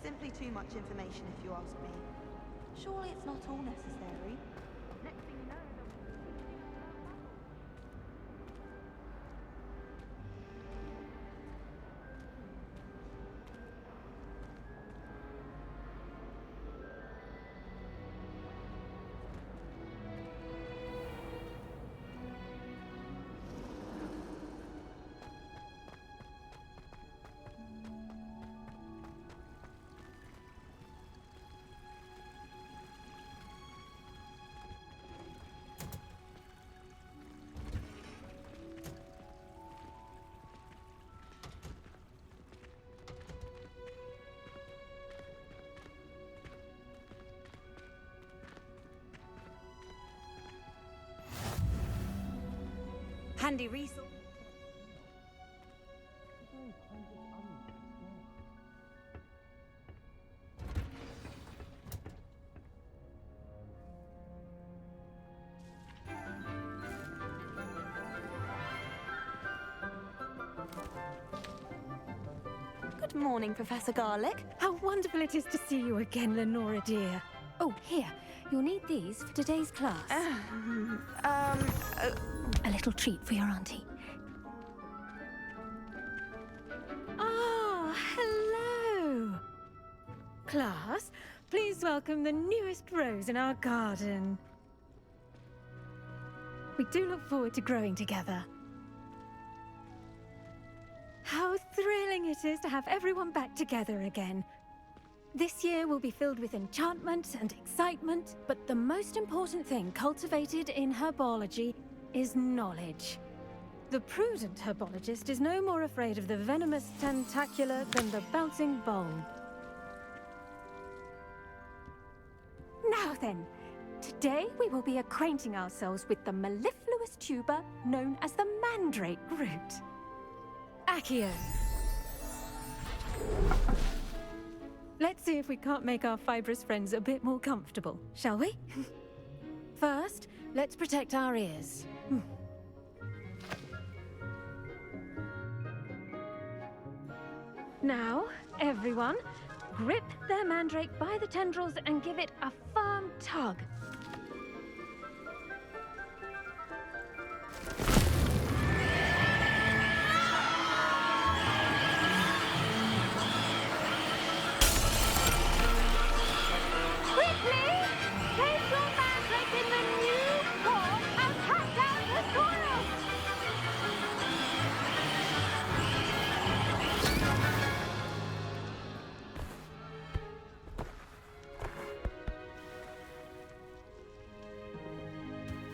simply too much information if you ask me. Surely it's not all necessary. Next thing you know, handy resource. Good morning, Professor Garlic. How wonderful it is to see you again, Lenora dear. Oh, here. You'll need these for today's class. A little treat for your auntie. Ah, hello! Class, please welcome the newest rose in our garden. We do look forward to growing together. How thrilling it is to have everyone back together again. This year will be filled with enchantment and excitement, but the most important thing cultivated in herbology is knowledge. The prudent herbologist is no more afraid of the venomous tentacular than the bouncing bulb. Now then, today we will be acquainting ourselves with the mellifluous tuber known as the mandrake root. Accio. Let's see if we can't make our fibrous friends a bit more comfortable, shall we? First, let's protect our ears. Now, everyone, grip their mandrake by the tendrils and give it a firm tug.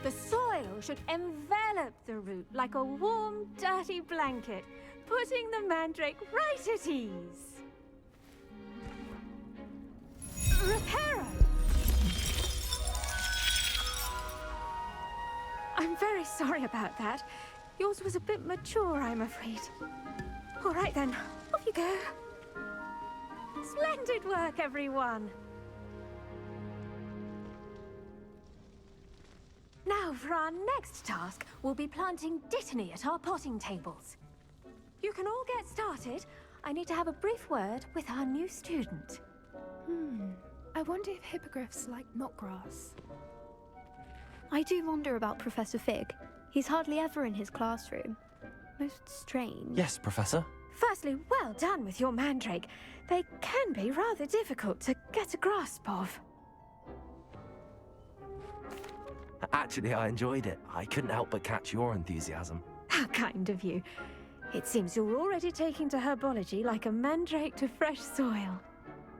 The soil should envelop the root like a warm, dirty blanket, putting the mandrake right at ease. Reparo! I'm very sorry about that. Yours was a bit mature, I'm afraid. All right then, off you go. Splendid work, everyone! Now, for our next task, we'll be planting dittany at our potting tables. You can all get started. I need to have a brief word with our new student. I wonder if hippogriffs like knotgrass. I do wonder about Professor Fig. He's hardly ever in his classroom. Most strange. Yes, Professor. Firstly, well done with your mandrake. They can be rather difficult to get a grasp of. Actually, I enjoyed it. I couldn't help but catch your enthusiasm. How kind of you. It seems you're already taking to herbology like a mandrake to fresh soil.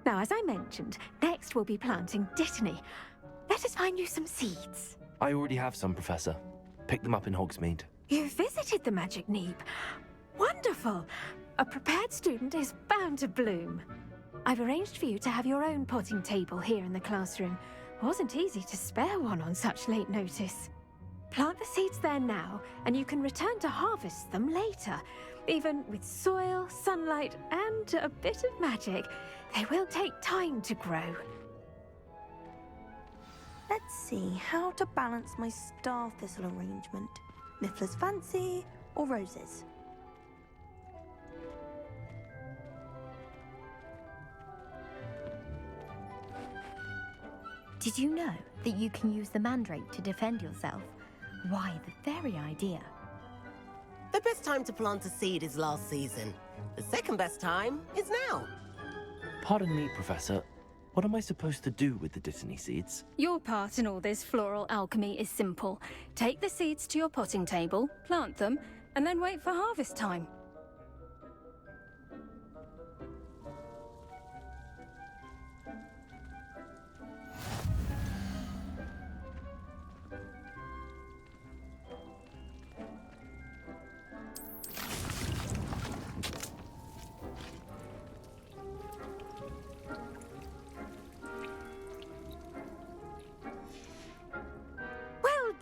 Now, as I mentioned, next we'll be planting dittany. Let us find you some seeds. I already have some, Professor. Picked them up in Hogsmeade. You visited the Magic Neep. Wonderful. A prepared student is bound to bloom. I've arranged for you to have your own potting table here in the classroom. Wasn't easy to spare one on such late notice. Plant the seeds there now, and you can return to harvest them later. Even with soil, sunlight, and a bit of magic, they will take time to grow. let's see how to balance my star thistle arrangement. Niffler's fancy or roses? Did you know that you can use the mandrake to defend yourself? Why, the very idea. The best time to plant a seed is last season. The second best time is now. Pardon me, Professor. What am I supposed to do with the Dittany seeds? Your part in all this floral alchemy is simple. Take the seeds to your potting table, plant them, and then wait for harvest time.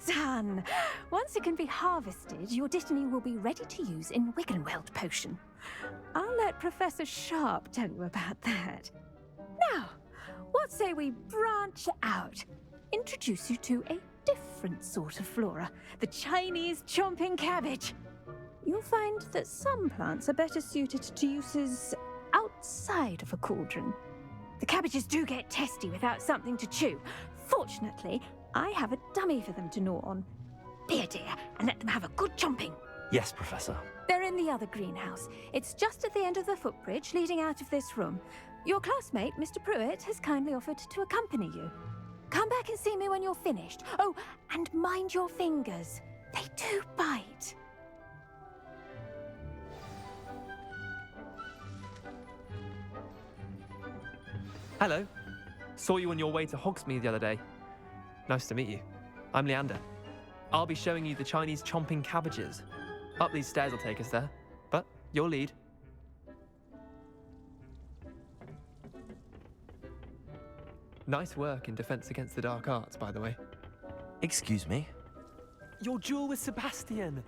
Done! Once it can be harvested, your Dittany will be ready to use in Wiggenweld potion. I'll let Professor Sharp tell you about that. Now, what say we branch out? Introduce you to a different sort of flora, the Chinese chomping cabbage. You'll find that some plants are better suited to uses outside of a cauldron. The cabbages do get testy without something to chew. Fortunately, I have a dummy for them to gnaw on. Be a dear and let them have a good chomping. Yes, Professor. They're in the other greenhouse. It's just at the end of the footbridge leading out of this room. Your classmate, Mr. Pruitt, has kindly offered to accompany you. Come back and see me when you're finished. Oh, and mind your fingers. They do bite. Hello. Saw you on your way to Hogsmeade the other day. Nice to meet you. I'm Leander. I'll be showing you the Chinese chomping cabbages. Up these stairs will take us there, but your lead. Nice work in Defense Against the Dark Arts, by the way. Excuse me? Your duel with Sebastian!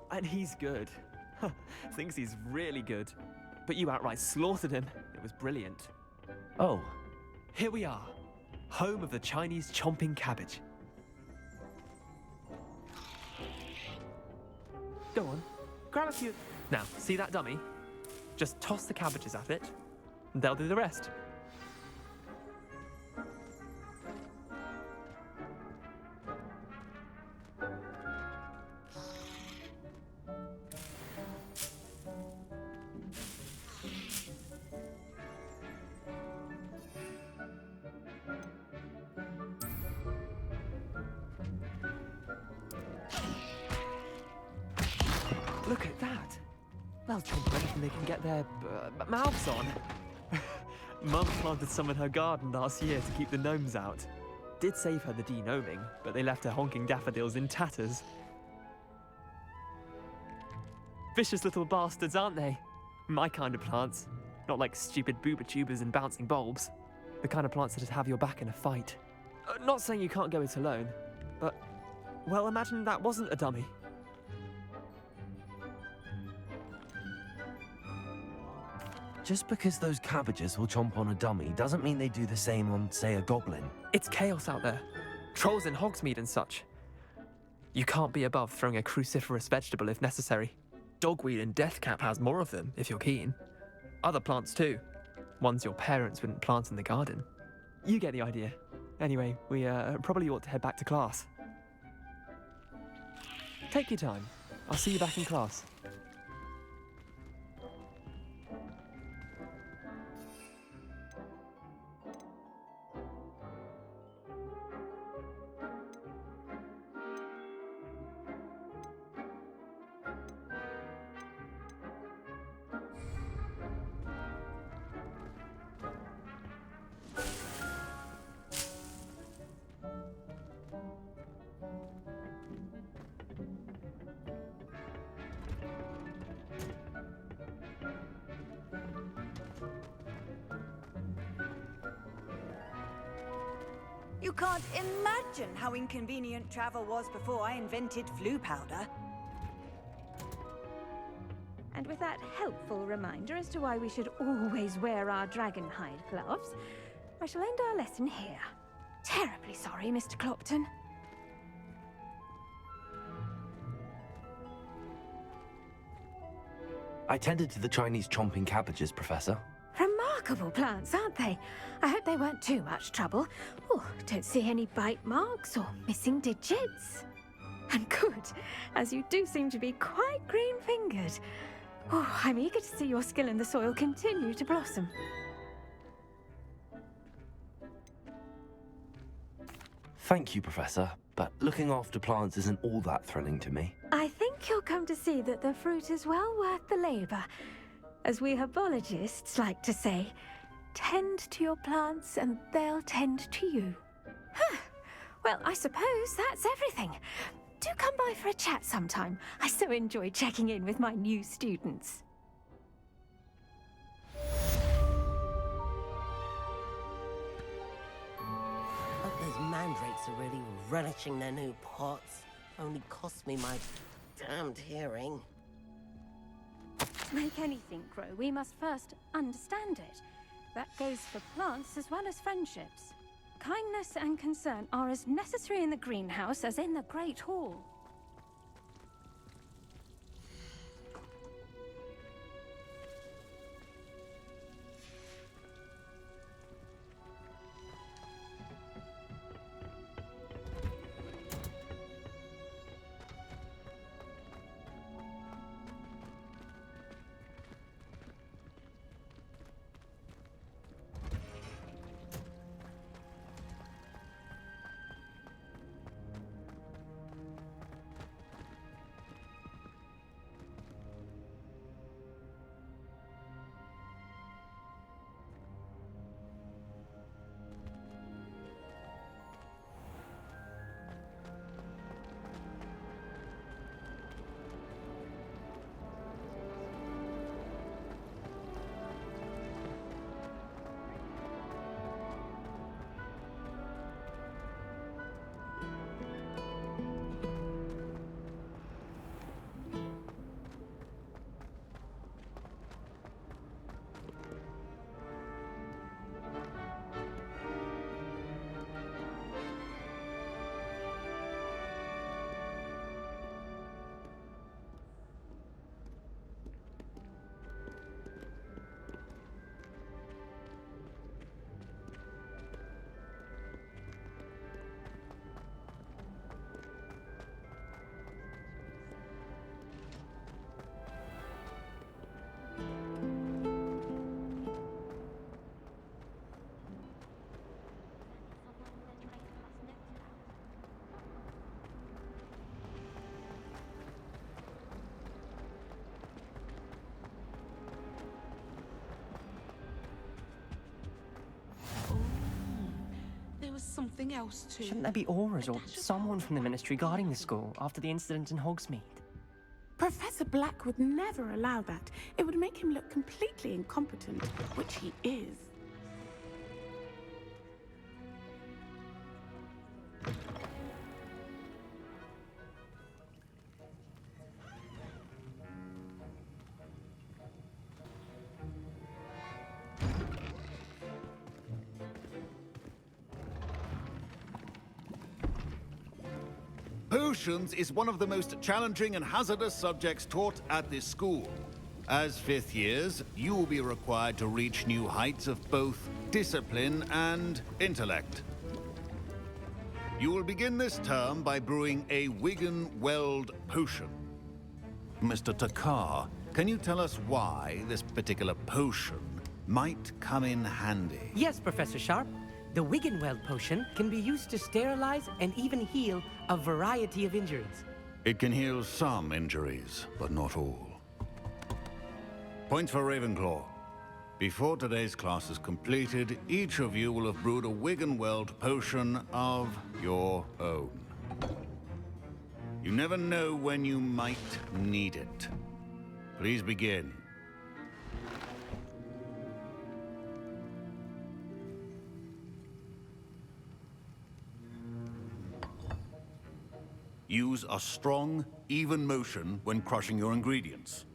And he's good. Thinks he's really good. But you outright slaughtered him. It was brilliant. Oh. Here we are. Home of the Chinese chomping cabbage. Go on, grab a few. Now, see that dummy? Just toss the cabbages at it, and they'll do the rest. Look at that! They'll chomp anything they can get their mouths on. Mum planted some in her garden last year to keep the gnomes out. Did save her the de-gnoming, but they left her honking daffodils in tatters. Vicious little bastards, aren't they? My kind of plants. Not like stupid booba-tubers and bouncing bulbs. The kind of plants that'd have your back in a fight. Not saying you can't go it alone, but... well, imagine that wasn't a dummy. Just because those cabbages will chomp on a dummy doesn't mean they do the same on, say, a goblin. It's chaos out there. Trolls in Hogsmeade and such. You can't be above throwing a cruciferous vegetable if necessary. Dogweed and deathcap has more of them, if you're keen. Other plants too. Ones your parents wouldn't plant in the garden. You get the idea. Anyway, we probably ought to head back to class. Take your time. I'll see you back in class. You can't imagine how inconvenient travel was before I invented flu powder. And with that helpful reminder as to why we should always wear our dragonhide gloves, I shall end our lesson here. Terribly sorry, Mr. Clopton. I tended to the Chinese chomping cabbages, Professor. remarkable plants, aren't they? I hope they weren't too much trouble. Oh, don't see any bite marks or missing digits. And good, as you do seem to be quite green-fingered. Oh, I'm eager to see your skill in the soil continue to blossom. Thank you, Professor, but looking after plants isn't all that thrilling to me. I think you'll come to see that the fruit is well worth the labor. As we herbologists like to say, tend to your plants and they'll tend to you. Huh. Well, I suppose that's everything. Do come by for a chat sometime. I so enjoy checking in with my new students. Hope those mandrakes are really relishing their new pots. Only cost me my damned hearing. To make anything grow, we must first understand it. That goes for plants as well as friendships. Kindness and concern are as necessary in the greenhouse as in the Great Hall. Something else too. Shouldn't there be auras or someone from the Ministry guarding the school after the incident in Hogsmeade? Professor Black would never allow that. It would make him look completely incompetent, which he is. Potions is one of the most challenging and hazardous subjects taught at this school. As fifth years, you will be required to reach new heights of both discipline and intellect. You will begin this term by brewing a Wigan-Weld potion. Mr. Takar, can you tell us why this particular potion might come in handy? Yes, Professor Sharp. The Wigan-Weld potion can be used to sterilize and even heal a variety of injuries. It can heal some injuries, but not all. Points for Ravenclaw. Before today's class is completed, each of you will have brewed a Wigan-Weld potion of your own. You never know when you might need it. Please begin. Use a strong, even motion when crushing your ingredients.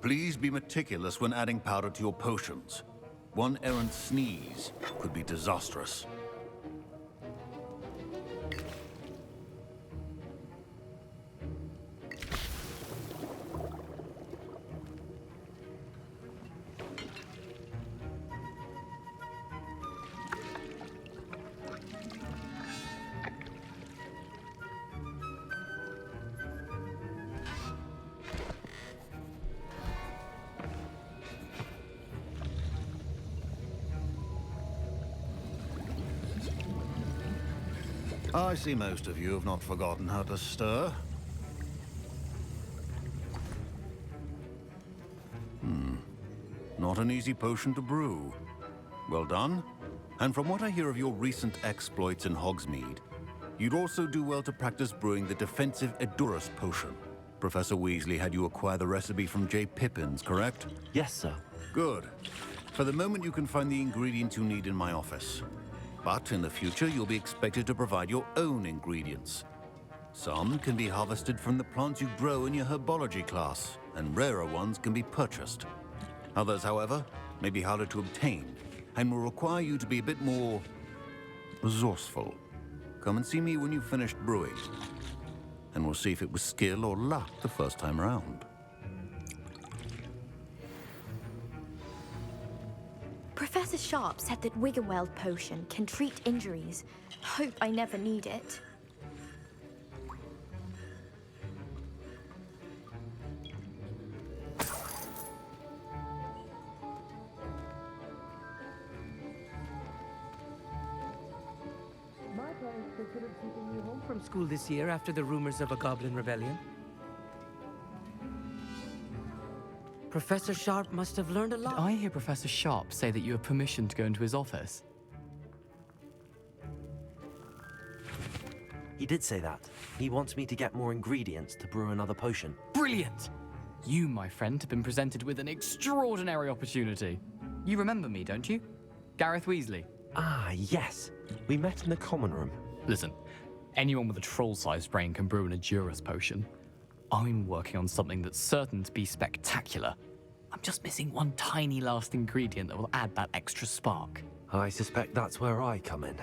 Please be meticulous when adding powder to your potions. One errant sneeze could be disastrous. I see most of you have not forgotten how to stir. Not an easy potion to brew. Well done. And from what I hear of your recent exploits in Hogsmeade, you'd also do well to practice brewing the defensive Edurus potion. Professor Weasley had you acquire the recipe from J. Pippins, correct? Yes, sir. Good. For the moment, you can find the ingredients you need in my office. But in the future, you'll be expected to provide your own ingredients. Some can be harvested from the plants you grow in your herbology class, and rarer ones can be purchased. Others, however, may be harder to obtain, and will require you to be a bit more resourceful. Come and see me when you've finished brewing, and we'll see if it was skill or luck the first time around. Professor Sharp said that Wiggenweld potion can treat injuries. Hope I never need it. My parents considered keeping you home from school this year after the rumors of a goblin rebellion. Professor Sharp must have learned a lot. Did I hear Professor Sharp say that you have permission to go into his office? He did say that. He wants me to get more ingredients to brew another potion. Brilliant! You, my friend, have been presented with an extraordinary opportunity. You remember me, don't you? Gareth Weasley. Ah, yes. We met in the common room. Listen, anyone with a troll-sized brain can brew an Edurus potion. I'm working on something that's certain to be spectacular. I'm just missing one tiny last ingredient that will add that extra spark. I suspect that's where I come in.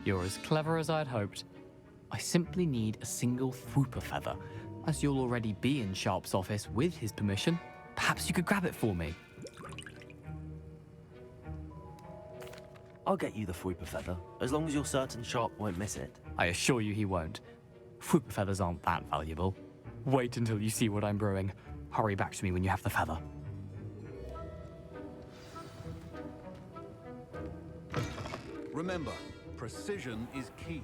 You're as clever as I'd hoped. I simply need a single Fwooper feather. As you'll already be in Sharp's office with his permission, perhaps you could grab it for me. I'll get you the Fwooper feather, as long as you're certain Sharp won't miss it. I assure you he won't. Fwooper feathers aren't that valuable. Wait until you see what I'm brewing. Hurry back to me when you have the feather. Remember, precision is key.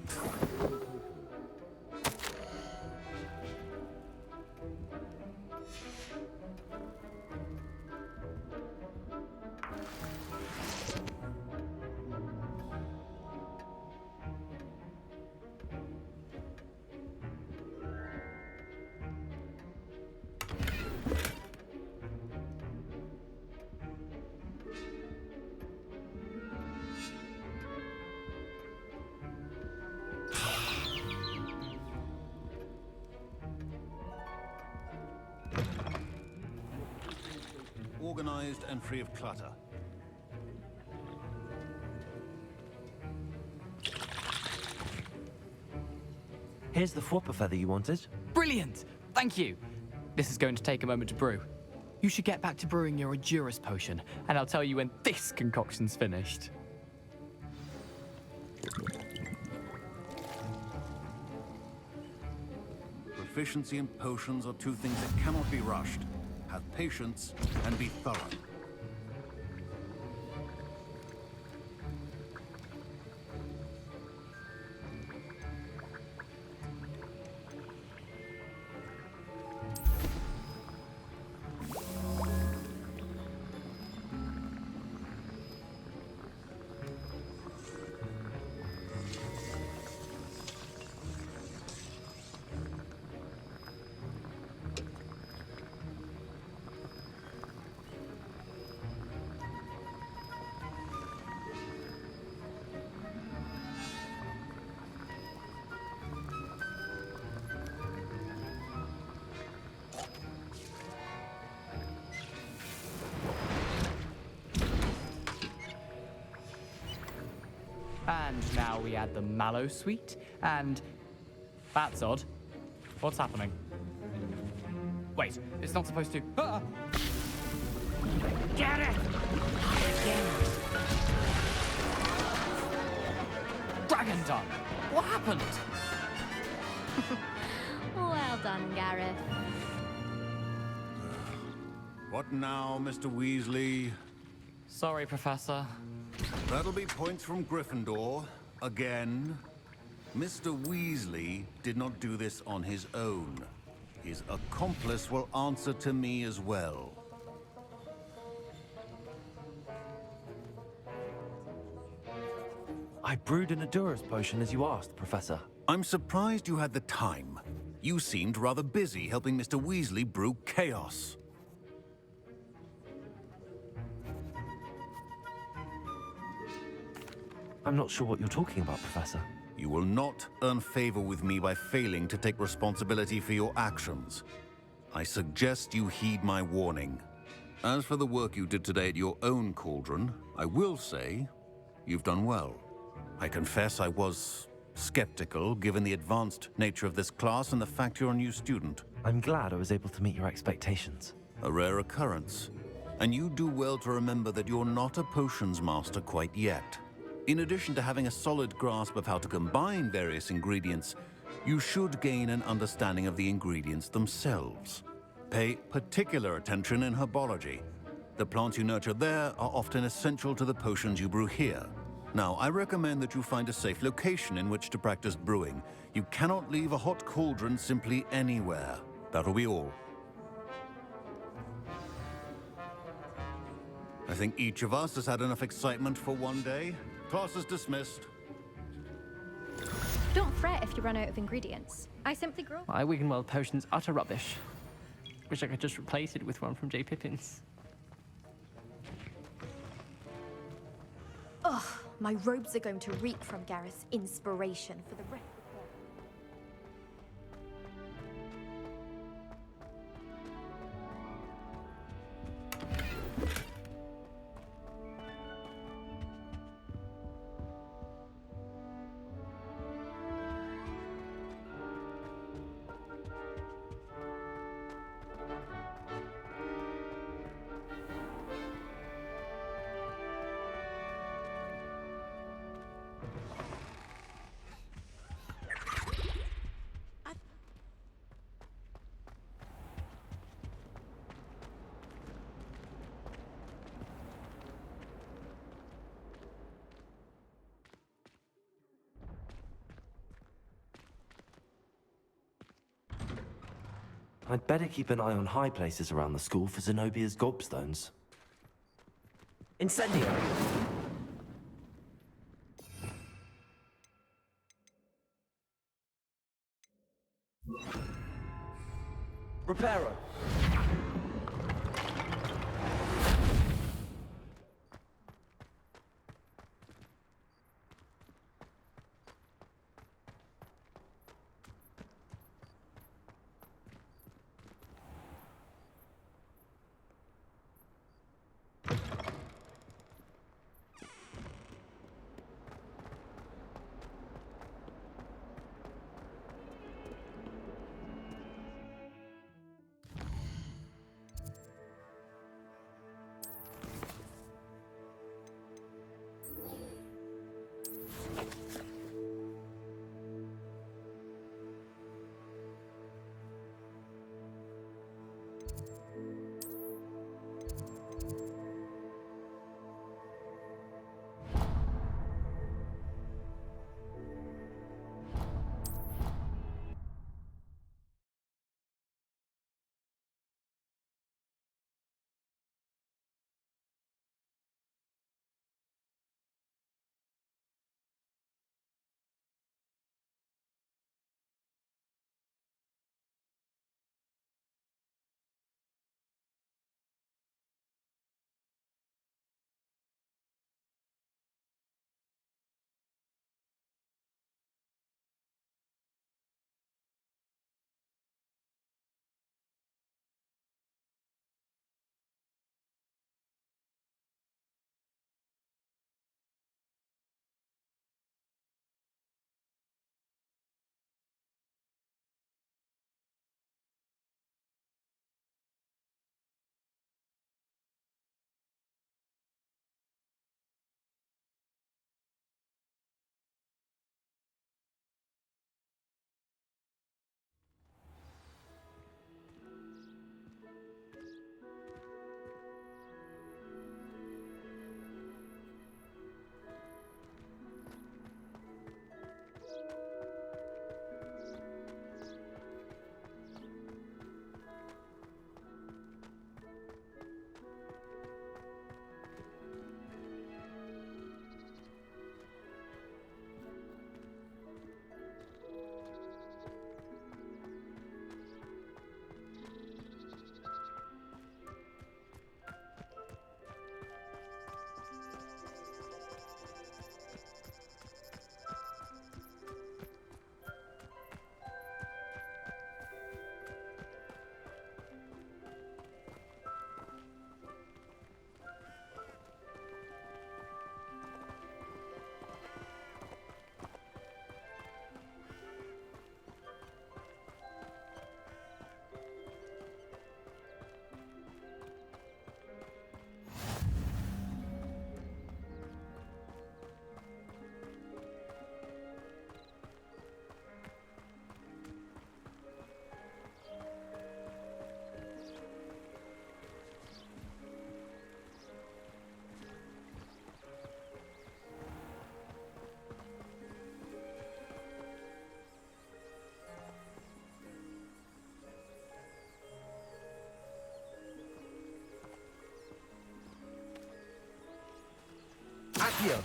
Organized and free of clutter. Here's the Fwooper feather you wanted. Brilliant! Thank you! This is going to take a moment to brew. You should get back to brewing your Edurus potion, and I'll tell you when this concoction's finished. Proficiency in potions are two things that cannot be rushed. Have patience and be thorough. And now we add the mallow sweet, and... That's odd. What's happening? Wait, it's not supposed to... Ah! Get it! Dragon Dung! What happened? Well done, Gareth. What now, Mr. Weasley? Sorry, Professor. That'll be points from Gryffindor. Again. Mr. Weasley did not do this on his own. His accomplice will answer to me as well. I brewed an Adura's potion as you asked, Professor. I'm surprised you had the time. You seemed rather busy helping Mr. Weasley brew chaos. I'm not sure what you're talking about, Professor. You will not earn favor with me by failing to take responsibility for your actions. I suggest you heed my warning. As for the work you did today at your own cauldron, I will say you've done well. I confess I was skeptical, given the advanced nature of this class and the fact you're a new student. I'm glad I was able to meet your expectations. A rare occurrence. And you do well to remember that you're not a potions master quite yet. In addition to having a solid grasp of how to combine various ingredients, you should gain an understanding of the ingredients themselves. Pay particular attention in herbology. The plants you nurture there are often essential to the potions you brew here. Now, I recommend that you find a safe location in which to practice brewing. You cannot leave a hot cauldron simply anywhere. That'll be all. I think each of us has had enough excitement for one day. Class is dismissed. Don't fret if you run out of ingredients. I simply grow. My Wiggenweld potion's utter rubbish. Wish I could just replace it with one from J. Pippin's. Ugh, my robes are going to reek from Gareth's inspiration for the rest. I'd better keep an eye on high places around the school for Zenobia's gobstones. Incendio! Reparo! Accio!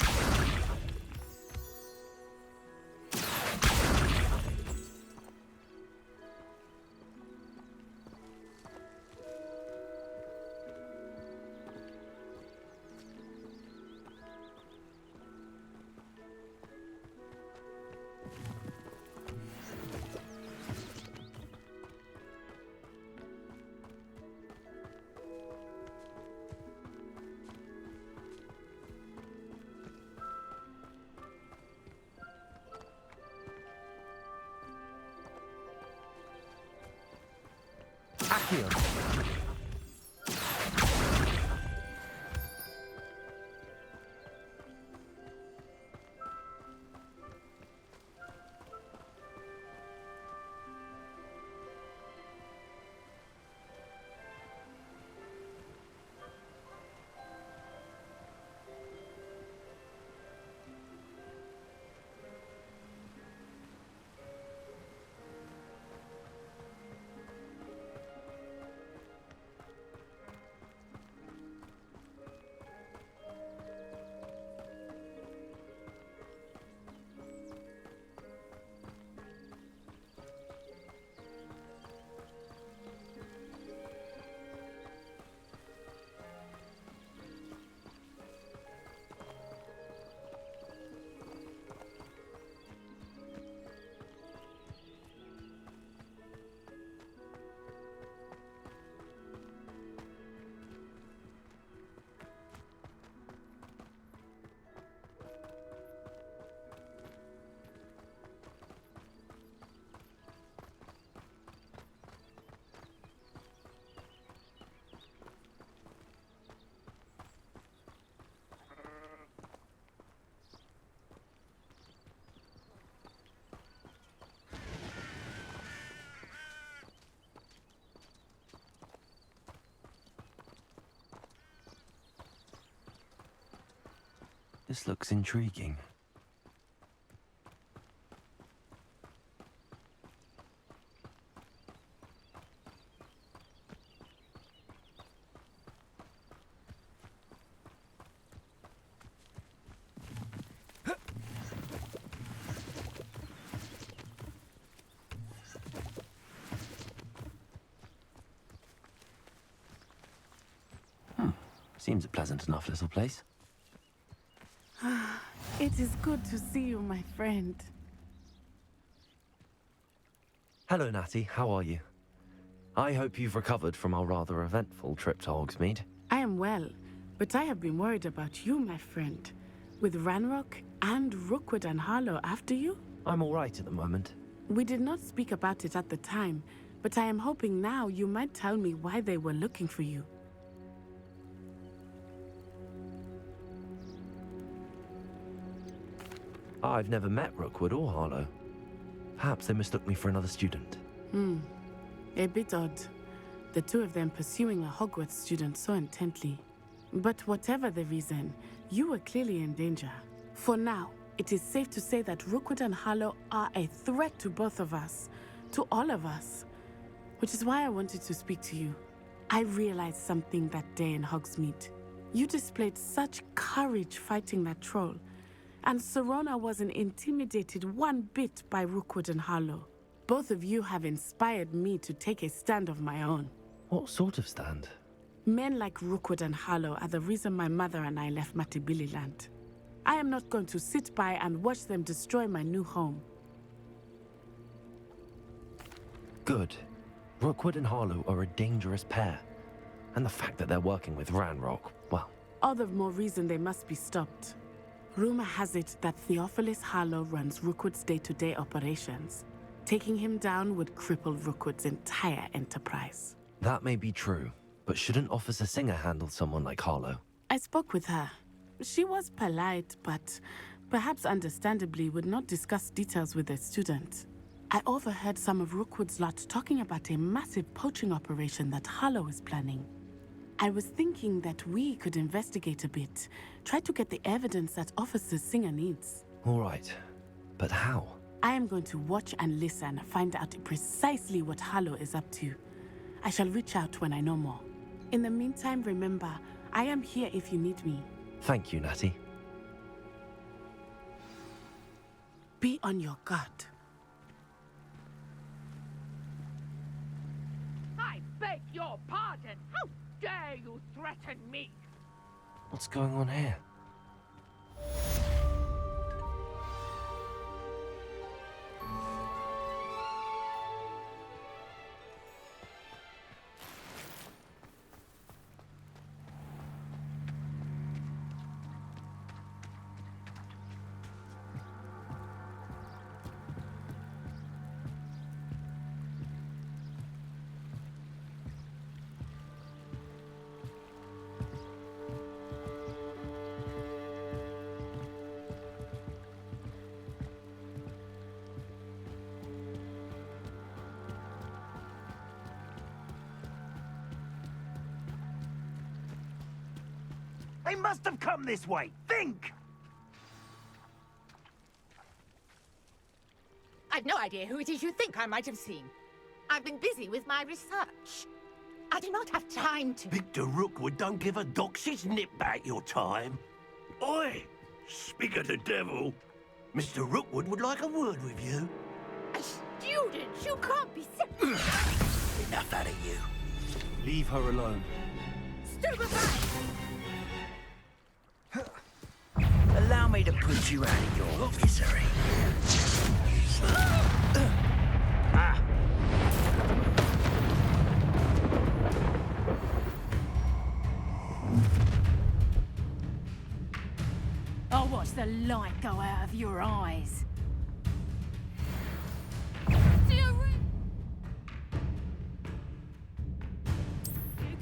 Accio! This looks intriguing. Seems a pleasant enough little place. It is good to see you, my friend. Hello, Natty. How are you? I hope you've recovered from our rather eventful trip to Hogsmeade. I am well, but I have been worried about you, my friend. With Ranrock and Rookwood and Harlow after you? I'm all right at the moment. We did not speak about it at the time, but I am hoping now you might tell me why they were looking for you. I've never met Rookwood or Harlow. Perhaps they mistook me for another student. A bit odd. The two of them pursuing a Hogwarts student so intently. But whatever the reason, you were clearly in danger. For now, it is safe to say that Rookwood and Harlow are a threat to both of us. To all of us. Which is why I wanted to speak to you. I realized something that day in Hogsmeade. You displayed such courage fighting that troll. And Serona wasn't intimidated one bit by Rookwood and Harlow. Both of you have inspired me to take a stand of my own. What sort of stand? Men like Rookwood and Harlow are the reason my mother and I left Matibili-land. I am not going to sit by and watch them destroy my new home. Good. Rookwood and Harlow are a dangerous pair. And the fact that they're working with Ranrock, well... All the more reason they must be stopped. Rumor has it that Theophilus Harlow runs Rookwood's day-to-day operations. Taking him down would cripple Rookwood's entire enterprise. That may be true, but shouldn't Officer Singer handle someone like Harlow? I spoke with her. She was polite, but perhaps understandably would not discuss details with a student. I overheard some of Rookwood's lot talking about a massive poaching operation that Harlow is planning. I was thinking that we could investigate a bit, try to get the evidence that Officer Singer needs. All right, but how? I am going to watch and listen, find out precisely what Harlow is up to. I shall reach out when I know more. In the meantime, remember, I am here if you need me. Thank you, Natty. Be on your guard. I beg your pardon. How dare you threaten me? What's going on here? They must have come this way. Think! I've no idea who it is you think I might have seen. I've been busy with my research. I do not have time to... Victor Rookwood don't give a doxy's nip back your time. Oi! Speak of the devil. Mr. Rookwood would like a word with you. A student? You can't be serious. Enough out of you. Leave her alone. Stupefy! Allow me to put you out of your misery. I'll watch the light go out of your eyes. You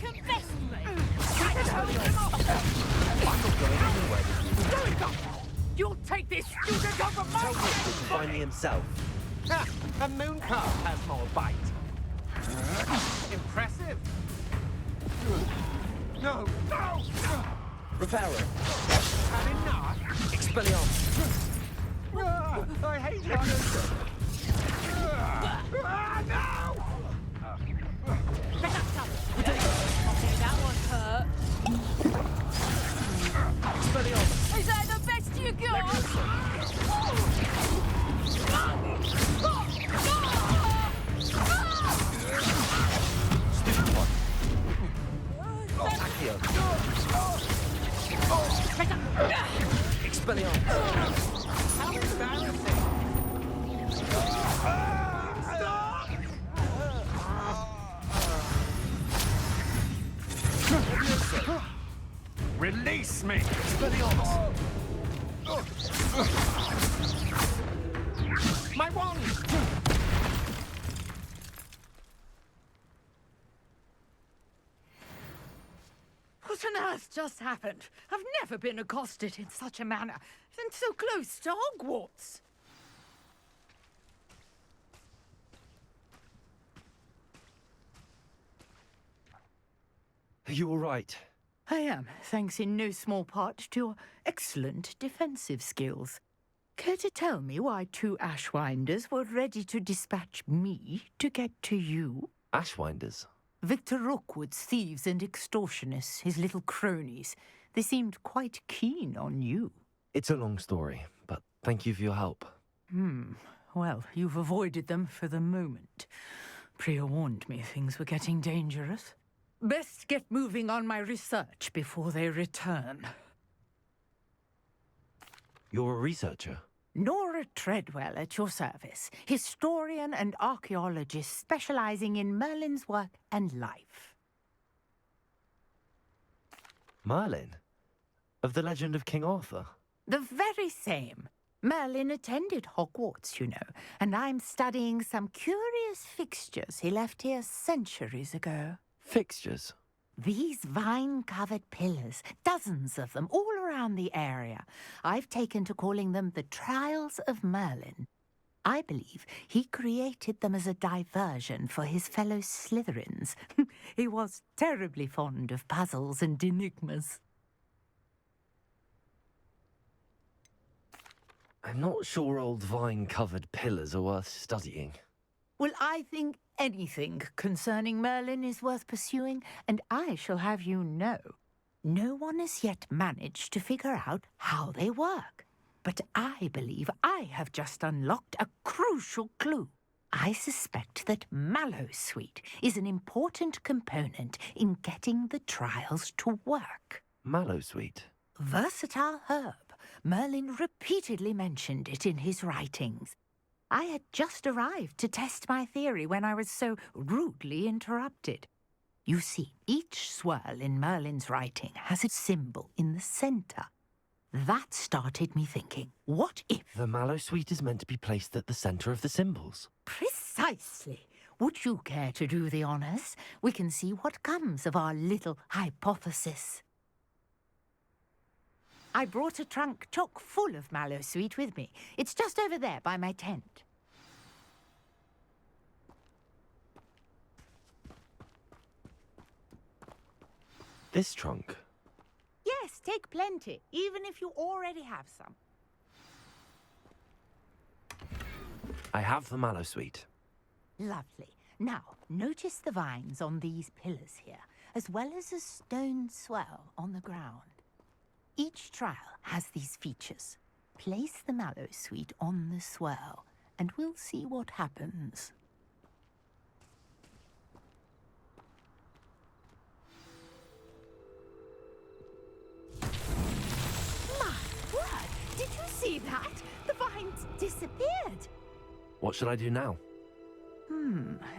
confessed me. You'll take this student over my head! Find me himself. Ha! A mooncalf has more bite. Impressive. No! No! Reparo. Had enough? Expelliarmus. I hate it! No! Okay, that one hurt. Expelliarmus. Is that the best you got? Stupid one. Accio. Expelliarmus. How embarrassing! Release me! Expelliarmus. My wand! What on earth just happened? I've never been accosted in such a manner, and so close to Hogwarts. Are you all right? I am, thanks in no small part to your excellent defensive skills. Care to tell me why two Ashwinders were ready to dispatch me to get to you? Ashwinders? Victor Rookwood's thieves and extortionists, his little cronies. They seemed quite keen on you. It's a long story, but thank you for your help. Well, you've avoided them for the moment. Priya warned me things were getting dangerous. Best get moving on my research before they return. You're a researcher? Nora Treadwell at your service, historian and archaeologist specializing in Merlin's work and life. Merlin? Of the legend of King Arthur? The very same. Merlin attended Hogwarts, you know, and I'm studying some curious fixtures he left here centuries ago. Fixtures? These vine-covered pillars, dozens of them, all around the area. I've taken to calling them the Trials of Merlin. I believe he created them as a diversion for his fellow Slytherins. He was terribly fond of puzzles and enigmas. I'm not sure old vine-covered pillars are worth studying. Well, I think anything concerning Merlin is worth pursuing, and I shall have you know, no one has yet managed to figure out how they work. But I believe I have just unlocked a crucial clue. I suspect that mallowsweet is an important component in getting the trials to work. Mallowsweet? Versatile herb. Merlin repeatedly mentioned it in his writings. I had just arrived to test my theory when I was so rudely interrupted. You see, each swirl in Merlin's writing has a symbol in the center. That started me thinking, what if... The mallowsweet is meant to be placed at the center of the symbols. Precisely. Would you care to do the honors? We can see what comes of our little hypothesis. I brought a trunk chock full of mallowsweet with me. It's just over there by my tent. This trunk? Yes, take plenty, even if you already have some. I have the mallowsweet. Lovely. Now, notice the vines on these pillars here, as well as a stone swell on the ground. Each trial has these features. Place the mallowsweet on the swirl, and we'll see what happens. My word! Did you see that? The vines disappeared. What should I do now?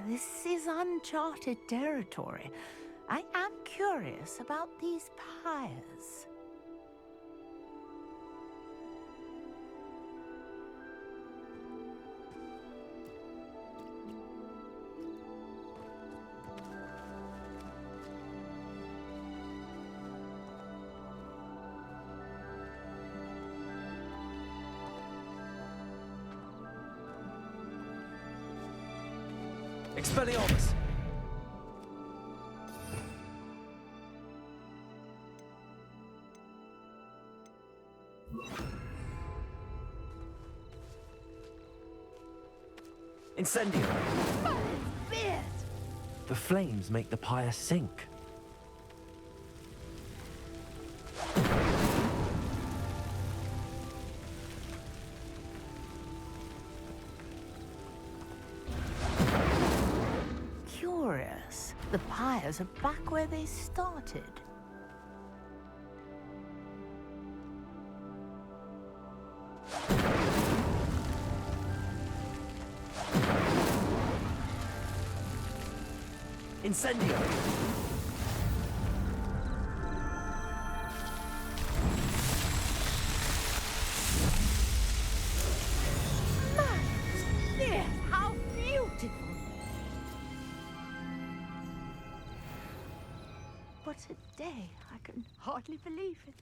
This is uncharted territory. I am curious about these pyres. Expelliarmus! Incendio! The flames make the pyre sink. Curious. The pyres are back where they started. Incendio! There, how beautiful! What a day! I can hardly believe it.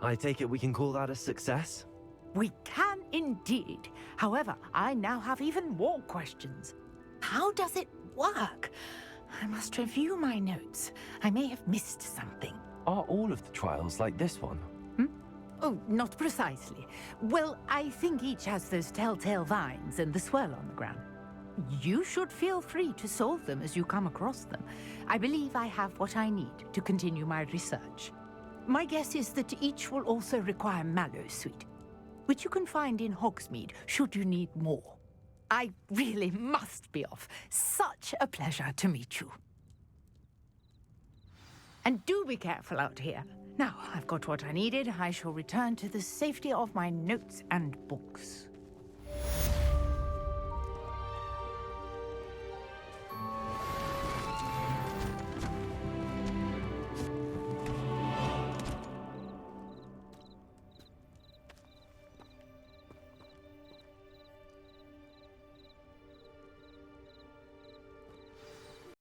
I take it we can call that a success? We can indeed. However, I now have even more questions. How does it work? I must review my notes. I may have missed something. Are all of the trials like this one? Oh, not precisely. Well, I think each has those telltale vines and the swirl on the ground. You should feel free to solve them as you come across them. I believe I have what I need to continue my research. My guess is that each will also require mallowsweet, which you can find in Hogsmeade should you need more. I really must be off. Such a pleasure to meet you. And do be careful out here. Now, I've got what I needed. I shall return to the safety of my notes and books.